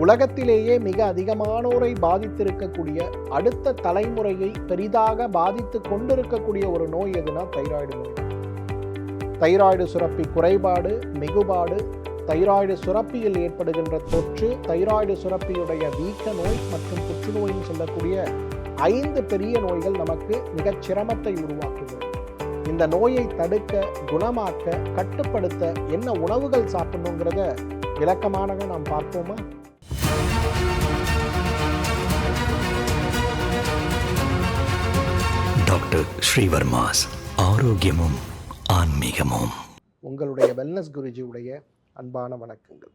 உலகத்திலேயே மிக அதிகமானோரை பாதித்திருக்கக்கூடிய, அடுத்த தலைமுறையை பெரிதாக பாதித்து கொண்டிருக்கக்கூடிய ஒரு நோய் எதுனா தைராய்டு நோய். தைராய்டு சுரப்பி குறைபாடு, மிகுபாடு, தைராய்டு சுரப்பியில் ஏற்படுகின்ற தொற்று, தைராய்டு சுரப்பியுடைய வீக்க நோய் மற்றும் புற்றுநோயின்னு சொல்லக்கூடிய 5 பெரிய நோய்கள் நமக்கு மிகச் சிரமத்தை உருவாக்குகிறது. இந்த நோயை தடுக்க, குணமாக்க, கட்டுப்படுத்த என்ன உணவுகள் சாப்பிடணுங்கிறத விளக்கமாக நாம் பார்ப்போமா? டாக்டர் ஸ்ரீவர்மாஸ் ஆரோக்கியமும் ஆன்மீகமும். உங்களுடைய வெல்னஸ் குருஜியுடைய அன்பான வணக்கங்கள்.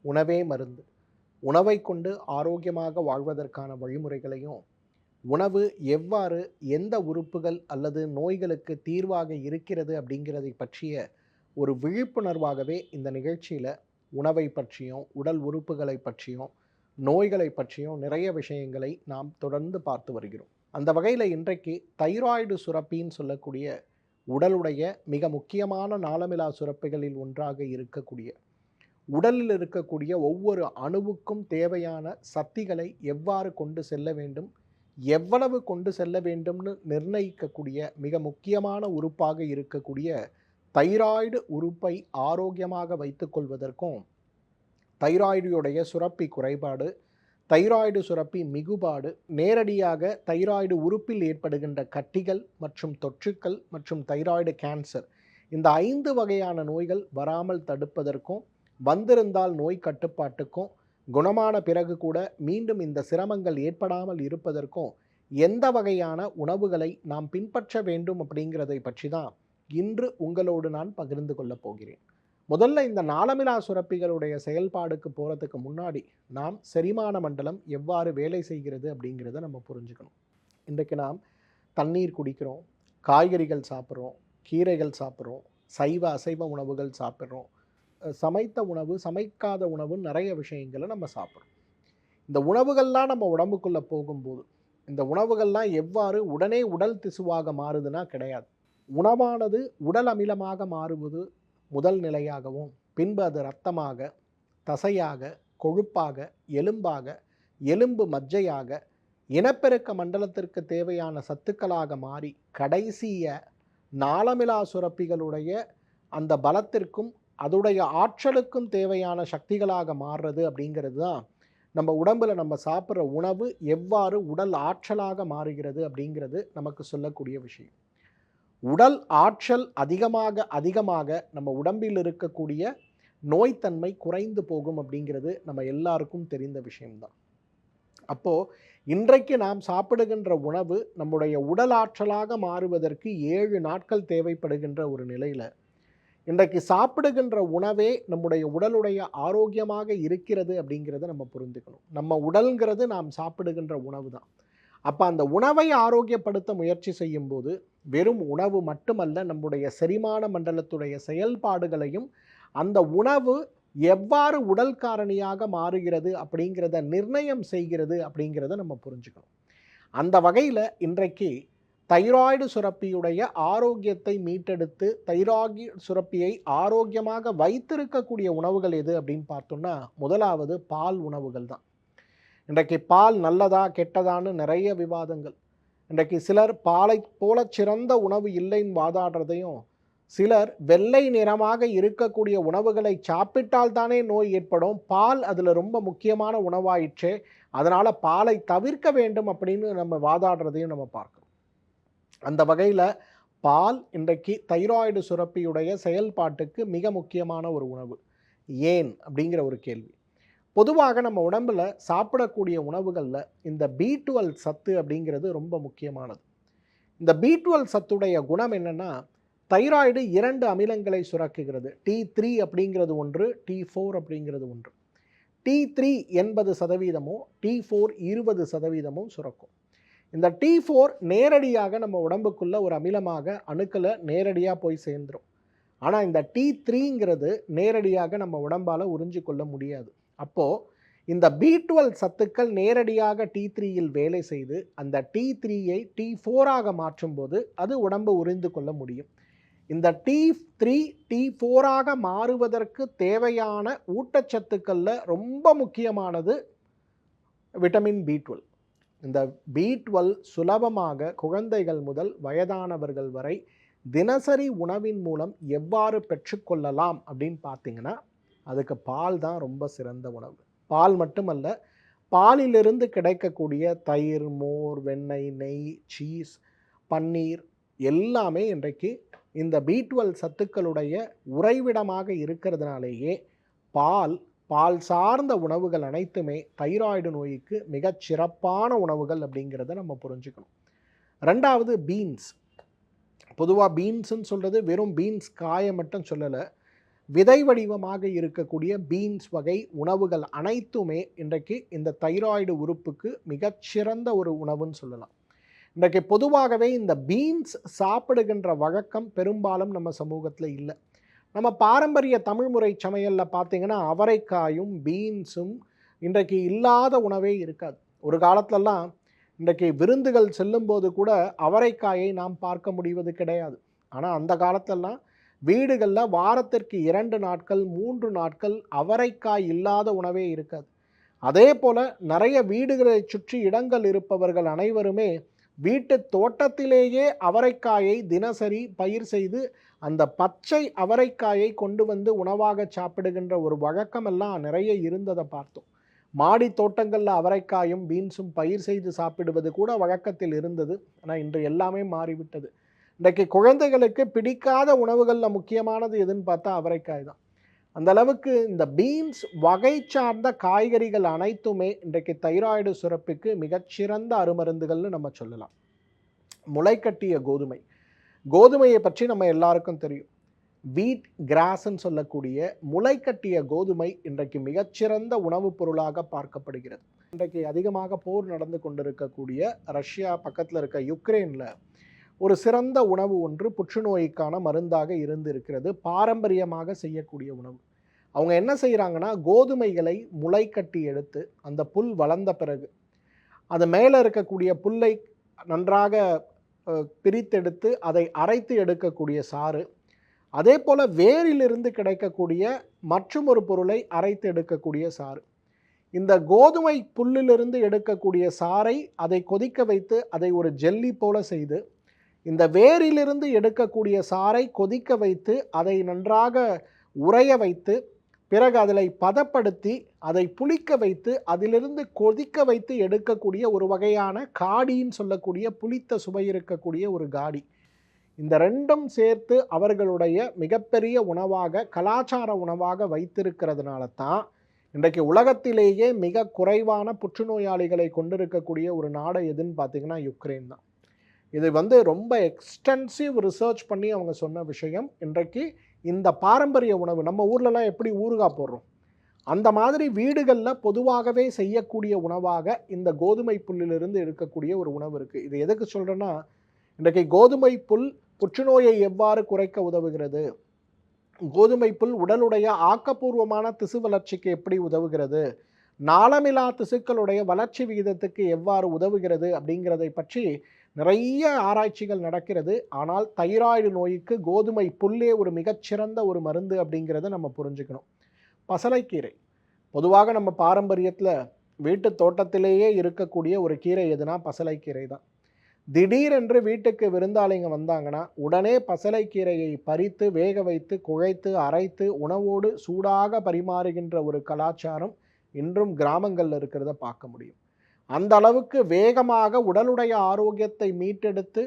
உணவே மருந்து. உணவை கொண்டு ஆரோக்கியமாக வாழ்வதற்கான வழிமுறைகளையும், உணவு எவ்வாறு எந்த உறுப்புகள் அல்லது நோய்களுக்கு தீர்வாக இருக்கிறது அப்படிங்கிறதை பற்றிய ஒரு விழிப்புணர்வாகவே இந்த நிகழ்ச்சியில் உணவை பற்றியும், உடல் உறுப்புகளை பற்றியும், நோய்களை பற்றியும் நிறைய விஷயங்களை நாம் தொடர்ந்து பார்த்து வருகிறோம். அந்த வகையில் இன்றைக்கு தைராய்டு சுரப்பின்னு சொல்லக்கூடிய உடலுடைய மிக முக்கியமான நாளமிலா சுரப்பிகளில் ஒன்றாக இருக்கக்கூடிய, உடலில் இருக்கக்கூடிய ஒவ்வொரு அணுவுக்கும் தேவையான சக்திகளை எவ்வாறு கொண்டு செல்ல வேண்டும், எவ்வளவு கொண்டு செல்ல வேண்டும்னு நிர்ணயிக்கக்கூடிய மிக முக்கியமான உறுப்பாக இருக்கக்கூடிய தைராய்டு உறுப்பை ஆரோக்கியமாக வைத்துக்கொள்வதற்கும், தைராய்டுடைய சுரப்பி குறைபாடு, தைராய்டு சுரப்பி மிகுபாடு, நேரடியாக தைராய்டு உறுப்பில் ஏற்படுகின்ற கட்டிகள் மற்றும் தொற்றுக்கள் மற்றும் தைராய்டு கேன்சர், இந்த 5 வகையான நோய்கள் வராமல் தடுப்பதற்கும், வந்திருந்தால் நோய் கட்டுப்பாட்டுக்கும், குணமான பிறகு கூட மீண்டும் இந்த சிரமங்கள் ஏற்படாமல் இருப்பதற்கும் எந்த வகையான உணவுகளை நாம் பின்பற்ற வேண்டும் அப்படிங்கிறதை பற்றி தான் இன்று உங்களோடு நான் பகிர்ந்து கொள்ளப் போகிறேன். முதல்ல இந்த நாளமிலா சுரப்பிகளுடைய செயல்பாடுக்கு போகிறதுக்கு முன்னாடி நாம் செரிமான மண்டலம் எவ்வாறு வேலை செய்கிறது அப்படிங்கிறத நம்ம புரிஞ்சுக்கணும். இன்றைக்கு நாம் தண்ணீர் குடிக்கிறோம், காய்கறிகள் சாப்பிட்றோம், கீரைகள் சாப்பிட்றோம், சைவ அசைவ உணவுகள் சாப்பிட்றோம், சமைத்த உணவு, சமைக்காத உணவு, நிறைய விஷயங்களை நம்ம சாப்பிட்றோம். இந்த உணவுகள்லாம் நம்ம உடம்புக்குள்ளே போகும்போது இந்த உணவுகள்லாம் எவ்வாறு உடனே உடல் திசுவாக மாறுதுன்னா கிடையாது. உணவானது உடல் அமிலமாக மாறுவது முதல் நிலையாகவும், பின்பு அது இரத்தமாக, தசையாக, கொழுப்பாக, எலும்பாக, எலும்பு மஜ்ஜையாக, இனப்பெருக்க மண்டலத்திற்கு தேவையான சத்துக்களாக மாறி கடைசிய நாளமிலா சுரப்பிகளுடைய அந்த பலத்திற்கும் அதோடைய ஆற்றலுக்கும் தேவையான சக்திகளாக மாறுறது அப்படிங்கிறது தான் நம்ம உடம்பில் நம்ம சாப்பிட்ற உணவு எவ்வாறு உடல் ஆற்றலாக மாறுகிறது அப்படிங்கிறது நமக்கு சொல்லக்கூடிய விஷயம். உடல் ஆற்றல் அதிகமாக நம்ம உடம்பில் இருக்கக்கூடிய நோய்த்தன்மை குறைந்து போகும் அப்படிங்கிறது நம்ம எல்லாருக்கும் தெரிந்த விஷயம்தான். அப்போது இன்றைக்கு நாம் சாப்பிடுகின்ற உணவு நம்முடைய உடல் ஆற்றலாக மாறுவதற்கு 7 நாட்கள் தேவைப்படுகின்ற ஒரு நிலையில், இன்றைக்கு சாப்பிடுகின்ற உணவே நம்முடைய உடலுடைய ஆரோக்கியமாக இருக்கிறது அப்படிங்கிறத நம்ம புரிந்துக்கணும். நம்ம உடல்ங்கிறது நாம் சாப்பிடுகின்ற உணவு தான். அப்போ அந்த உணவை ஆரோக்கியப்படுத்த முயற்சி செய்யும்போது வெறும் உணவு மட்டுமல்ல, நம்முடைய செரிமான மண்டலத்துடைய செயல்பாடுகளையும் அந்த உணவு எவ்வாறு உடல் காரணியாக மாறுகிறது அப்படிங்கிறத நிர்ணயம் செய்கிறது அப்படிங்கிறத நம்ம புரிஞ்சுக்கணும். அந்த வகையில் இன்றைக்கு தைராய்டு சுரப்பியுடைய ஆரோக்கியத்தை மீட்டெடுத்து தைராய்டு சுரப்பியை ஆரோக்கியமாக வைத்திருக்கக்கூடிய உணவுகள் எது அப்படின்னு பார்த்தோம்னா, முதலாவது பால் உணவுகள் தான். இன்றைக்கு பால் நல்லதா கெட்டதான்னு நிறைய விவாதங்கள். இன்றைக்கு சிலர் பாலை போல சிறந்த உணவு இல்லைன்னு வாதாடுறதையும், சிலர் வெள்ளை நிறமாக இருக்கக்கூடிய உணவுகளை சாப்பிட்டால் தானே நோய் ஏற்படும், பால் அதில் ரொம்ப முக்கியமான உணவாயிற்றே, அதனால் பாலை தவிர்க்க வேண்டும் அப்படின்னு நம்ம வாதாடுறதையும் நம்ம பார்க்கணும். அந்த வகையில் பால் இன்றைக்கு தைராய்டு சுரப்பியுடைய செயல்பாட்டுக்கு மிக முக்கியமான ஒரு உணவு. ஏன் அப்படிங்கிற ஒரு கேள்வி. பொதுவாக நம்ம உடம்பில் சாப்பிடக்கூடிய உணவுகளில் இந்த B12 சத்து அப்படிங்கிறது ரொம்ப முக்கியமானது. இந்த B12 சத்துடைய குணம் என்னென்னா, தைராய்டு 2 அமிலங்களை சுரக்குகிறது. T3 அப்படிங்கிறது ஒன்று, T4 அப்படிங்கிறது ஒன்று. T3 80%, T4 20% சுரக்கும். இந்த T4 நேரடியாக நம்ம உடம்புக்குள்ள ஒரு அமிலமாக அணுக்களை நேரடியாக போய் சேர்ந்துடும். ஆனால் இந்த T3ங்கிறது நேரடியாக நம்ம உடம்பால் உறிஞ்சி கொள்ள முடியாது. அப்போது இந்த B12 சத்துக்கள் நேரடியாக T3யில் வேலை செய்து அந்த T3ஐ T4ஆக மாற்றும்போது அது உடம்பு உறிந்து கொள்ள முடியும். இந்த T3 T4ஆக மாறுவதற்கு தேவையான ஊட்டச்சத்துக்களில் ரொம்ப முக்கியமானது விட்டமின் B12. இந்த B12 சுலபமாக குழந்தைகள் முதல் வயதானவர்கள் வரை தினசரி உணவின் மூலம் எவ்வாறு பெற்றுக்கொள்ளலாம் அப்படின்னு பார்த்தீங்கன்னா, அதுக்கு பால் தான் ரொம்ப சிறந்த உணவு. பால் மட்டுமல்ல, பாலிலிருந்து கிடைக்கக்கூடிய தயிர், மோர், வெண்ணெய், நெய், சீஸ், பன்னீர் எல்லாமே இன்றைக்கு இந்த B12 சத்துக்களுடைய உறைவிடமாக இருக்கிறதுனாலேயே பால் சார்ந்த உணவுகள் அனைத்துமே தைராய்டு நோய்க்கு மிகச் சிறப்பான உணவுகள் அப்படிங்கிறத நம்ம புரிஞ்சுக்கணும். ரெண்டாவது பீன்ஸ். பொதுவாக பீன்ஸுன்னு சொல்கிறது வெறும் பீன்ஸ் காயை மட்டும் சொல்லலை, விதை வடிவமாக இருக்கக்கூடிய பீன்ஸ் வகை உணவுகள் அனைத்துமே இன்றைக்கு இந்த தைராய்டு உறுப்புக்கு மிகச்சிறந்த ஒரு உணவுன்னு சொல்லலாம். இன்றைக்கு பொதுவாகவே இந்த பீன்ஸ் சாப்பிடுகின்ற வழக்கம் பெரும்பாலும் நம்ம சமூகத்தில் இல்லை. நம்ம பாரம்பரிய தமிழ்முறை சமையலில் பார்த்திங்கன்னா அவரைக்காயும் பீன்ஸும் இன்றைக்கு இல்லாத உணவே இருக்காது. ஒரு காலத்திலலாம் இன்றைக்கு விருந்துகள் செல்லும்போது கூட அவரைக்காயை நாம் பார்க்க முடிவது கிடையாது. ஆனால் அந்த காலத்திலலாம் வீடுகளில் வாரத்திற்கு 2 நாட்கள் 3 நாட்கள் அவரைக்காய் இல்லாத உணவே இருக்காது. அதே போல் நிறைய வீடுகளை சுற்றி இடங்கள் இருப்பவர்கள் அனைவருமே வீட்டு தோட்டத்திலேயே அவரைக்காயை தினசரி பயிர் செய்து அந்த பச்சை அவரைக்காயை கொண்டு வந்து உணவாக சாப்பிடுகின்ற ஒரு வழக்கமெல்லாம் நிறைய இருந்ததை பார்த்தோம். மாடி தோட்டங்களில் அவரைக்காயும் பீன்ஸும் பயிர் செய்து சாப்பிடுவது கூட வழக்கத்தில் இருந்தது. ஆனால் இன்று எல்லாமே மாறிவிட்டது. இன்றைக்கு குழந்தைகளுக்கு பிடிக்காத உணவுகளில் முக்கியமானது எதுன்னு பார்த்தா அவரைக்காய் தான். அந்த அளவுக்கு இந்த பீன்ஸ் வகை சார்ந்த காய்கறிகள் அனைத்துமே இன்றைக்கு தைராய்டு சுரப்புக்கு மிகச்சிறந்த அருமருந்துகள்னு நம்ம சொல்லலாம். முளைக்கட்டிய கோதுமையை பற்றி நம்ம எல்லாருக்கும் தெரியும். வீட் கிராஸ்ன்னு சொல்லக்கூடிய முளைக்கட்டிய கோதுமை இன்றைக்கு மிகச்சிறந்த உணவுப் பொருளாக பார்க்கப்படுகிறது. இன்றைக்கு அதிகமாக போர் நடந்து கொண்டிருக்கக்கூடிய ரஷ்யா பக்கத்தில் இருக்க யுக்ரைனில் ஒரு சிறந்த உணவு ஒன்று புற்றுநோய்க்கான மருந்தாக இருந்து இருக்கிறது. பாரம்பரியமாக செய்யக்கூடிய உணவு. அவங்க என்ன செய்கிறாங்கன்னா, கோதுமைகளை முளைக்கட்டி எடுத்து அந்த புல் வளர்ந்த பிறகு அது மேலே இருக்கக்கூடிய புல்லை நன்றாக பிரித்தெடுத்து அதை அரைத்து எடுக்கக்கூடிய சாறு, அதே போல் வேரிலிருந்து கிடைக்கக்கூடிய மற்றும் ஒரு பொருளை அரைத்து எடுக்கக்கூடிய சாறு, இந்த கோதுமை புல்லிலிருந்து எடுக்கக்கூடிய சாறை அதை கொதிக்க வைத்து அதை ஒரு ஜெல்லி போல செய்து, இந்த வேரிலிருந்து எடுக்கக்கூடிய சாறை கொதிக்க வைத்து அதை நன்றாக உறைய வைத்து பிறகு அதில் பதப்படுத்தி அதை புளிக்க வைத்து அதிலிருந்து கொதிக்க வைத்து எடுக்கக்கூடிய ஒரு வகையான காடின்னு சொல்லக்கூடிய புளித்த சுவை இருக்கக்கூடிய ஒரு காடி. இந்த ரெண்டும் சேர்த்து அவர்களுடைய மிகப்பெரிய உணவாக கலாச்சார உணவாக வைத்திருக்கிறதுனால தான் இன்றைக்கு உலகத்திலேயே மிக குறைவான புற்றுநோயாளிகளை கொண்டிருக்கக்கூடிய ஒரு நாடு எதுன்னு பார்த்திங்கன்னா யுக்ரைன் தான். இது ரொம்ப எக்ஸ்டென்சிவ் ரிசர்ச் பண்ணி அவங்க சொன்ன விஷயம். இன்றைக்கு இந்த பாரம்பரிய உணவு நம்ம ஊர்லலாம் எப்படி ஊறுகாய் போடுறோம், அந்த மாதிரி வீடுகளில் பொதுவாகவே செய்யக்கூடிய உணவாக இந்த கோதுமை புல்லிலிருந்து எடுக்கக்கூடிய ஒரு உணவு இருக்குது. இது எதுக்கு சொல்கிறேன்னா, இன்றைக்கு கோதுமை புல் புற்றுநோயை எவ்வாறு குறைக்க உதவுகிறது, கோதுமை புல் உடலுடைய ஆக்கப்பூர்வமான திசு வளர்ச்சிக்கு எப்படி உதவுகிறது, நாளமிலா திசுக்களுடைய வளர்ச்சி விகிதத்துக்கு எவ்வாறு உதவுகிறது அப்படிங்கிறதை பற்றி நிறைய ஆராய்ச்சிகள் நடக்கிறது. ஆனால் தைராய்டு நோய்க்கு கோதுமை புல்லே ஒரு மிகச்சிறந்த ஒரு மருந்து அப்படிங்கிறத நம்ம புரிஞ்சுக்கணும். பசலைக்கீரை பொதுவாக நம்ம பாரம்பரியத்தில் வீட்டு தோட்டத்திலேயே இருக்கக்கூடிய ஒரு கீரை எதுனா பசலைக்கீரை தான். திடீரென்று வீட்டுக்கு விருந்தாளிங்க வந்தாங்கன்னா உடனே பசலைக்கீரையை பறித்து வேக வைத்து குழைத்து அரைத்து உணவோடு சூடாக பரிமாறுகின்ற ஒரு கலாச்சாரம் இன்றும் கிராமங்களில் இருக்கிறத பார்க்க முடியும். அந்த அளவுக்கு வேகமாக உடலுடைய ஆரோக்கியத்தை மீட்டெடுத்து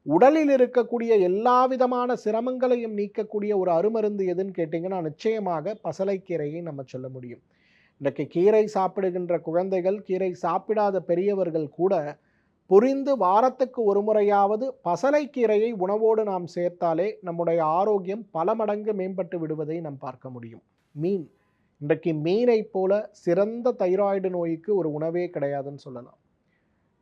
உடலில் இருக்கக்கூடிய எல்லா விதமான சிரமங்களையும் நீக்கக்கூடிய ஒரு அருமருந்து எதுன்னு கேட்டிங்கன்னா நிச்சயமாக பசலைக்கீரையை நம்ம சொல்ல முடியும். இன்றைக்கு கீரை சாப்பிடுகின்ற குழந்தைகள், கீரை சாப்பிடாத பெரியவர்கள் கூட புரிந்து வாரத்துக்கு ஒரு முறையாவது பசலைக்கீரையை உணவோடு நாம் சேர்த்தாலே நம்முடைய ஆரோக்கியம் பல மடங்கு மேம்பட்டு விடுவதை நாம் பார்க்க முடியும். மீன், இன்றைக்கு மீனை போல சிறந்த தைராய்டு நோய்க்கு ஒரு உணவே கிடையாதுன்னு சொல்லலாம்.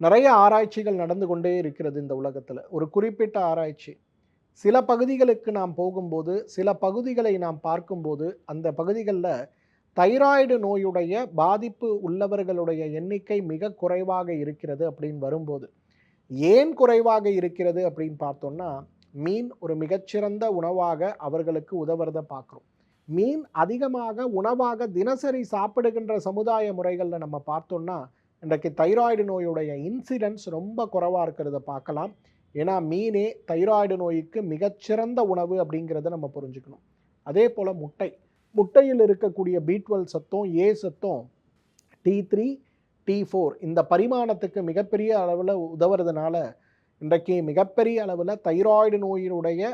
நிறைய ஆராய்ச்சிகள் நடந்து கொண்டே இருக்கிறது இந்த உலகத்தில். ஒரு குறிப்பிட்ட ஆராய்ச்சி, சில பகுதிகளுக்கு நாம் போகும்போது, சில பகுதிகளை நாம் பார்க்கும்போது அந்த பகுதிகளில் தைராய்டு நோயுடைய பாதிப்பு உள்ளவர்களுடைய எண்ணிக்கை மிக குறைவாக இருக்கிறது அப்படின்னு வரும்போது, ஏன் குறைவாக இருக்கிறது அப்படின்னு பார்த்தோம்னா, மீன் ஒரு மிகச்சிறந்த உணவாக அவர்களுக்கு உதவுறத பார்க்குறோம். மீன் அதிகமாக உணவாக தினசரி சாப்பிடுகின்ற சமுதாய முறைகளில் நம்ம பார்த்தோம்னா இன்றைக்கு தைராய்டு நோயுடைய இன்சிடென்ஸ் ரொம்ப குறைவாக இருக்கிறத பார்க்கலாம். ஏன்னா மீனே தைராய்டு நோய்க்கு மிகச்சிறந்த உணவு அப்படிங்கிறத நம்ம புரிஞ்சுக்கணும். அதே போல் முட்டையில் இருக்கக்கூடிய B12 சத்தும் ஏ சத்தும் T3 T4 இந்த பரிமாணத்துக்கு மிகப்பெரிய அளவில் உதவுறதுனால இன்றைக்கு மிகப்பெரிய அளவில் தைராய்டு நோயினுடைய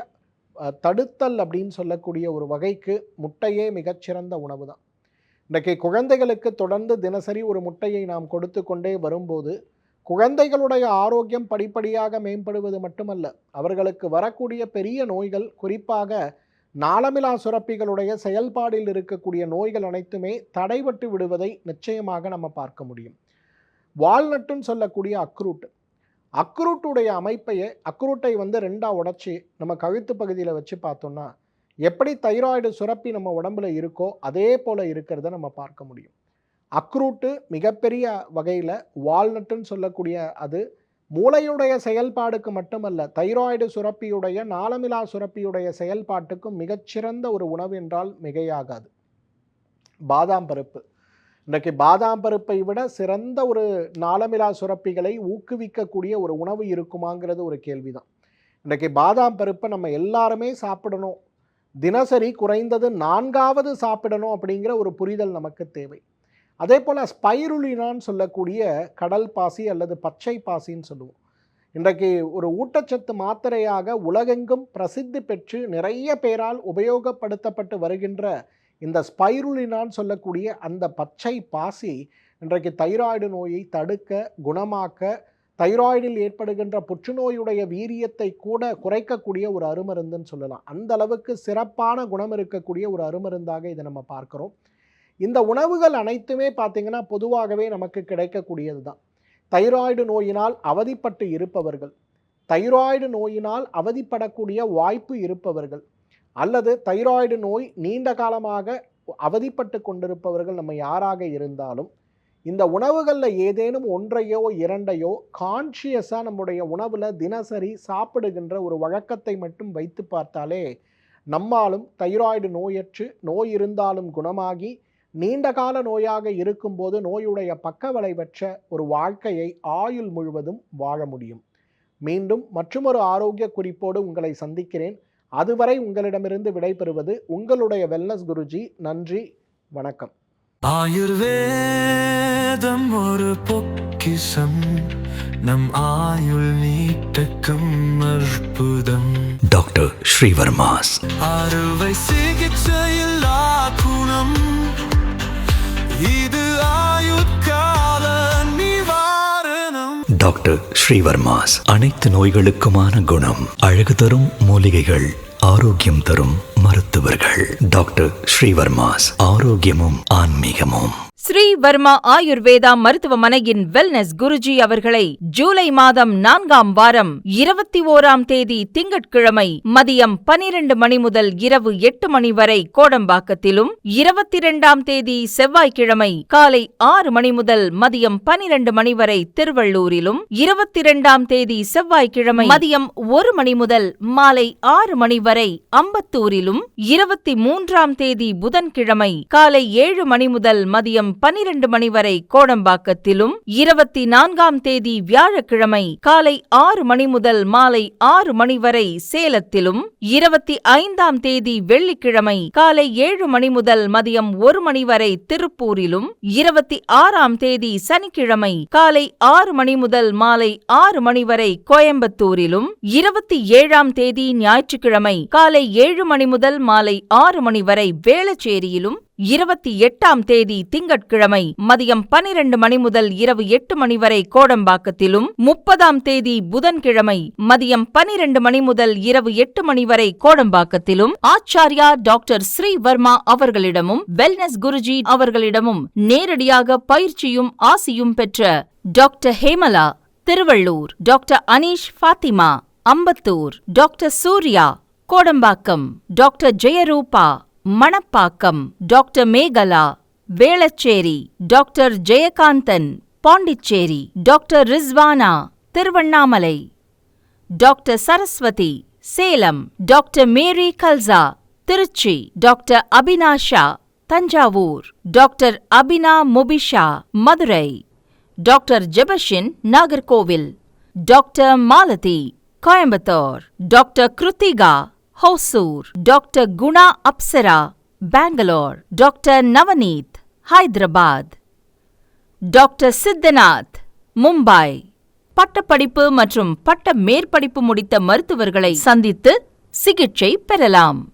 தடுத்தல் அப்படின்னு சொல்லக்கூடிய ஒரு வகைக்கு முட்டையே மிகச்சிறந்த உணவு தான். இன்றைக்கு குழந்தைகளுக்கு தொடர்ந்து தினசரி ஒரு முட்டையை நாம் கொடுத்து கொண்டே வரும்போது குழந்தைகளுடைய ஆரோக்கியம் படிப்படியாக மேம்படுவது மட்டுமல்ல, அவர்களுக்கு வரக்கூடிய பெரிய நோய்கள், குறிப்பாக நாளமிலா சுரப்பிகளுடைய செயல்பாடில் இருக்கக்கூடிய நோய்கள் அனைத்துமே தடைபட்டு விடுவதை நிச்சயமாக நம்ம பார்க்க முடியும். வால்நட்டுன்னு சொல்லக்கூடிய அக்ரூட்டுடைய அக்ரூட்டை ரெண்டாக உடைச்சி நம்ம கழுத்து பகுதியில் வச்சு பார்த்தோம்னா எப்படி தைராய்டு சுரப்பி நம்ம உடம்புல இருக்கோ அதே போல் இருக்கிறத நம்ம பார்க்க முடியும். அக்ரூட்டு மிகப்பெரிய வகையில் வால்நட்டுன்னு சொல்லக்கூடிய அது மூளையுடைய செயல்பாடுக்கு மட்டுமல்ல, தைராய்டு சுரப்பியுடைய நாளமிலா சுரப்பியுடைய செயல்பாட்டுக்கும் மிகச்சிறந்த ஒரு உணவு என்றால் மிகையாகாது. பாதாம் பருப்பு, இன்றைக்கு பாதாம் பருப்பை விட சிறந்த ஒரு நாளமிலா சுரப்பிகளை ஊக்குவிக்கக்கூடிய ஒரு உணவு இருக்குமாங்கிறது ஒரு கேள்விதான். இன்றைக்கு பாதாம் பருப்பை நம்ம எல்லாருமே சாப்பிடணும், தினசரி குறைந்தது 4ஆவது சாப்பிடணும் அப்படிங்கிற ஒரு புரிதல் நமக்கு தேவை. அதே போல் ஸ்பைருலினான்னு சொல்லக்கூடிய கடல் பாசி அல்லது பச்சை பாசின்னு சொல்லுவோம். இன்றைக்கு ஒரு ஊட்டச்சத்து மாத்திரையாக உலகெங்கும் பிரசித்தி பெற்று நிறைய பேரால் உபயோகப்படுத்தப்பட்டு வருகின்ற இந்த ஸ்பைருலினான்னு சொல்லக்கூடிய அந்த பச்சை பாசி இன்றைக்கு தைராய்டு நோயை தடுக்க, குணமாக்க, தைராய்டில் ஏற்படுகின்ற புற்றுநோயுடைய வீரியத்தை கூட குறைக்கக்கூடிய ஒரு அருமருந்துன்னு சொல்லலாம். அந்த அளவுக்கு சிறப்பான குணம் இருக்கக்கூடிய ஒரு அருமருந்தாக இதை நம்ம பார்க்குறோம். இந்த உணவுகள் அனைத்துமே பார்த்திங்கன்னா பொதுவாகவே நமக்கு கிடைக்கக்கூடியது தான். தைராய்டு நோயினால் அவதிப்பட்டு இருப்பவர்கள், தைராய்டு நோயினால் அவதிப்படக்கூடிய வாய்ப்பு இருப்பவர்கள், அல்லது தைராய்டு நோய் நீண்ட காலமாக அவதிப்பட்டு கொண்டிருப்பவர்கள் நம்ம யாராக இருந்தாலும் இந்த உணவுகளில் ஏதேனும் ஒன்றையோ இரண்டையோ கான்ஷியஸாக நம்முடைய உணவில் தினசரி சாப்பிடுகின்ற ஒரு வழக்கத்தை மட்டும் வைத்து பார்த்தாலே நம்மாலும் தைராய்டு நோயற்று, நோய் இருந்தாலும் குணமாகி, நீண்டகால நோயாக இருக்கும்போது நோயுடைய பக்க விளைவற்ற ஒரு வாழ்க்கையை ஆயுள் முழுவதும் வாழ முடியும். மீண்டும் மற்றொரு ஆரோக்கிய குறிப்போடு உங்களை சந்திக்கிறேன். அதுவரை உங்களிடமிருந்து விடைபெறுவது உங்களுடைய வெல்னஸ் குருஜி. நன்றி, வணக்கம். ஆயுர்வேதம் ஒரு பொக்கிஷம், நம் ஆயுள் நீட்டக்கும் அற்புதம். டாக்டர் ஸ்ரீவர்மாஸ் அறுவை சிகிச்சையில்லா குணம், இது ஆயுட்கால நிவாரணம். டாக்டர் ஸ்ரீவர்மாஸ் அனைத்து நோய்களுக்குமான குணம், அழகு தரும் மூலிகைகள், ஆரோக்கியம் தரும் மருத்துவர்கள். டாக்டர் ஸ்ரீவர்மாஸ், ஆரோக்கியமும் ஆன்மீகமும். ஸ்ரீவர்மா ஆயுர்வேதா மருத்துவமனையின் வெல்னஸ் குருஜி அவர்களை ஜூலை மாதம் 4ஆம் வாரம் 21ஆம் தேதி திங்கட்கிழமை மதியம் 12 மணி முதல் இரவு 8 மணி வரை கோடம்பாக்கத்திலும், 22ஆம் தேதி செவ்வாய்க்கிழமை காலை 6 மணி முதல் மதியம் 12 மணி வரை திருவள்ளூரிலும், 22ஆம் தேதி செவ்வாய்க்கிழமை மதியம் 1 மணி முதல் மாலை 6 மணி வரை அம்பத்தூரிலும், 23ஆம் தேதி புதன்கிழமை காலை 7 மணி முதல் மதியம் 12 மணி வரை கோடம்பாக்கத்திலும், 24ஆம் தேதி வியாழக்கிழமை காலை 6 மணி முதல் மாலை 6 மணி வரை சேலத்திலும், 25ஆம் தேதி வெள்ளிக்கிழமை காலை 7 மணி முதல் மதியம் 1 மணி வரை திருப்பூரிலும், 26ஆம் தேதி சனிக்கிழமை காலை 6 மணி முதல் மாலை 6 மணி வரை கோயம்புத்தூரிலும், 27ஆம் தேதி ஞாயிற்றுக்கிழமை காலை 7 மணி முதல் மாலை 6 மணி வரை வேளச்சேரியிலும், 28ஆம் தேதி திங்கட்கிழமை மதியம் 12 மணி முதல் இரவு 8 மணி வரை கோடம்பாக்கத்திலும், 30ஆம் தேதி புதன்கிழமை மதியம் 12 மணி முதல் இரவு 8 மணி வரை கோடம்பாக்கத்திலும் ஆச்சாரியா டாக்டர் ஸ்ரீவர்மா அவர்களிடமும் வெல்னஸ் குருஜி அவர்களிடமும் நேரடியாக பயிற்சியும் ஆசியும் பெற்ற doctor Hemala Tiruvallur, doctor Aneesh Fathima Ambattur, doctor Surya Kodambakkam, doctor Jayarupa Manapakkam, doctor Megala Velachery, doctor Jayakanthan Pondicherry, doctor Rizwana Tiruvannamalai, doctor Saraswathi Salem doctor Mary Kalsa, Trichy doctor Abinasha, Thanjavur doctor Abina Mubisha, Madurai doctor Jebashin, Nagercoil doctor Malathi, Coimbatore doctor Krithika, Hosur doctor Guna Apsara, Bangalore doctor Navaneeth, Hyderabad doctor Siddhanath, Mumbai. பட்டப்படிப்பு மற்றும் பட்ட மேற்படிப்பு முடித்த மருத்துவர்களை சந்தித்து சிகிச்சை பெறலாம்.